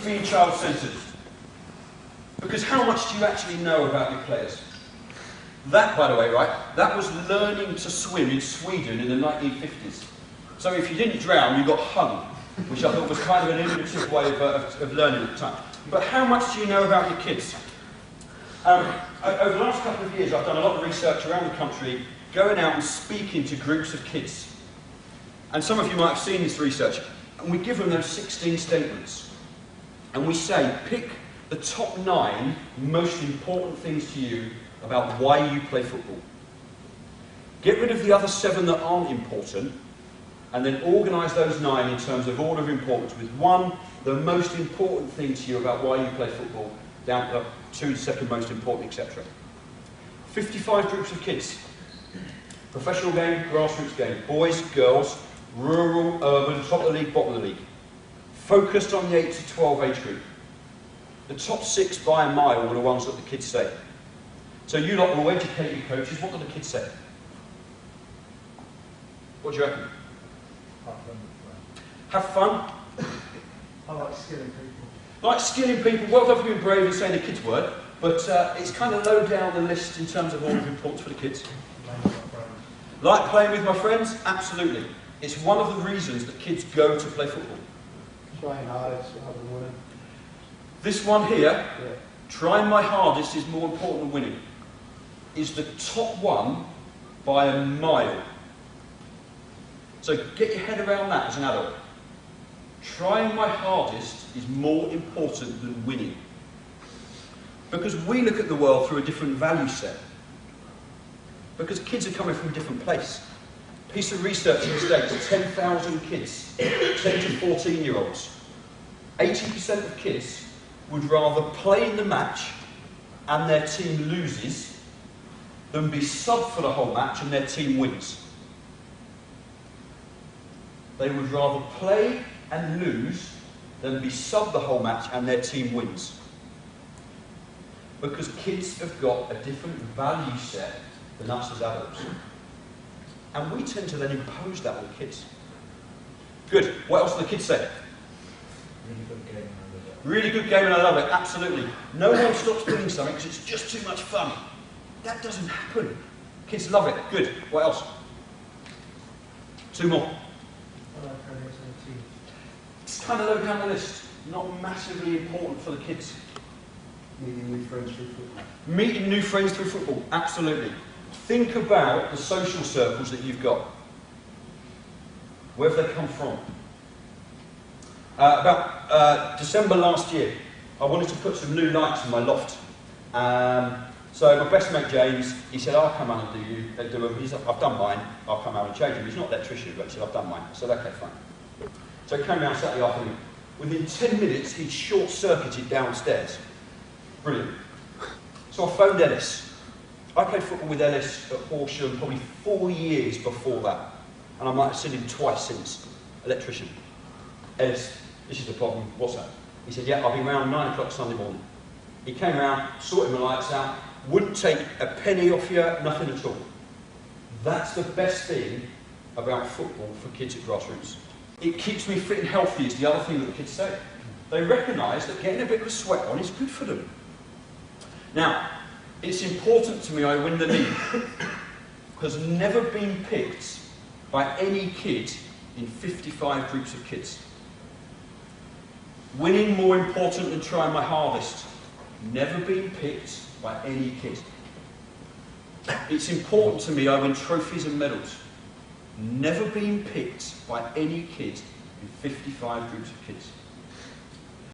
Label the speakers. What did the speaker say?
Speaker 1: being child-centred. Because how much do you actually know about your players? That, by the way, right, that was learning to swim in Sweden in the 1950s. So if you didn't drown, you got hung, which I thought was kind of an innovative way of learning at the time. But how much do you know about your kids? Over the last couple of years, I've done a lot of research around the country, going out and speaking to groups of kids. And some of you might have seen this research. And we give them those 16 statements. And we say, pick the top 9 most important things to you about why you play football. Get rid of the other 7 that aren't important, and then organise those 9 in terms of order of importance, with 1, the most important thing to you about why you play football, down to 2, the second most important, etc. 55 groups of kids. Professional game, grassroots game, boys, girls, rural, urban, top of the league, bottom of the league. Focused on the 8 to 12 age group. The top 6 by a mile were the ones that the kids say. So you lot will educate your coaches. What do the kids say? What do you reckon? Have fun.
Speaker 2: I like skilling people.
Speaker 1: Like skilling people. Well done for being brave and saying the kids' word, but it's kind of low down the list in terms of order of importance for the kids. Like playing with my friends? Absolutely. It's one of the reasons that kids go to play football.
Speaker 2: Trying hardest rather than winning.
Speaker 1: This one here, trying my hardest is more important than winning, is the top one by a mile. So get your head around that as an adult. Trying my hardest is more important than winning. Because we look at the world through a different value set. Because kids are coming from a different place. Piece of research in the States, 10,000 kids, 10 to 14-year-olds. 80% of kids would rather play in the match and their team loses than be subbed for the whole match and their team wins. They would rather play and lose than be subbed the whole match and their team wins. Because kids have got a different value set than us as adults. And we tend to then impose that on kids. Good. What else do the kids say?
Speaker 2: Really good game.
Speaker 1: Really good game and I love it, absolutely. No one stops doing something because it's just too much fun. That doesn't happen. Kids love it. Good. What else? 2 more.
Speaker 2: I like progress in a team.
Speaker 1: It's kind of low down the list. Not massively important for the kids.
Speaker 2: Meeting new friends through football.
Speaker 1: Meeting new friends through football, absolutely. Think about the social circles that you've got. Where have they come from? About December last year, I wanted to put some new lights in my loft. So my best mate James, he said, I'll come out and do them. He said, I've done mine, I'll come out and change them. He's not an electrician, but he said, I've done mine. I said, okay, fine. So he came around Saturday afternoon. Within 10 minutes, he'd short-circuited downstairs. Brilliant. So I phoned Ellis. I played football with Ellis at Horsham probably 4 years before that. And I might have seen him twice since. Electrician. Ellis, this is the problem. What's that? He said, yeah, I'll be around 9 o'clock Sunday morning. He came around, sorted my lights out, wouldn't take a penny off you, nothing at all. That's the best thing about football for kids at grassroots. It keeps me fit and healthy is the other thing that the kids say. They recognise that getting a bit of a sweat on is good for them. Now, it's important to me I win the league because I've never been picked by any kid in 55 groups of kids. Winning more important than trying my hardest. Never been picked by any kid. It's important to me I win trophies and medals. Never been picked by any kid in 55 groups of kids.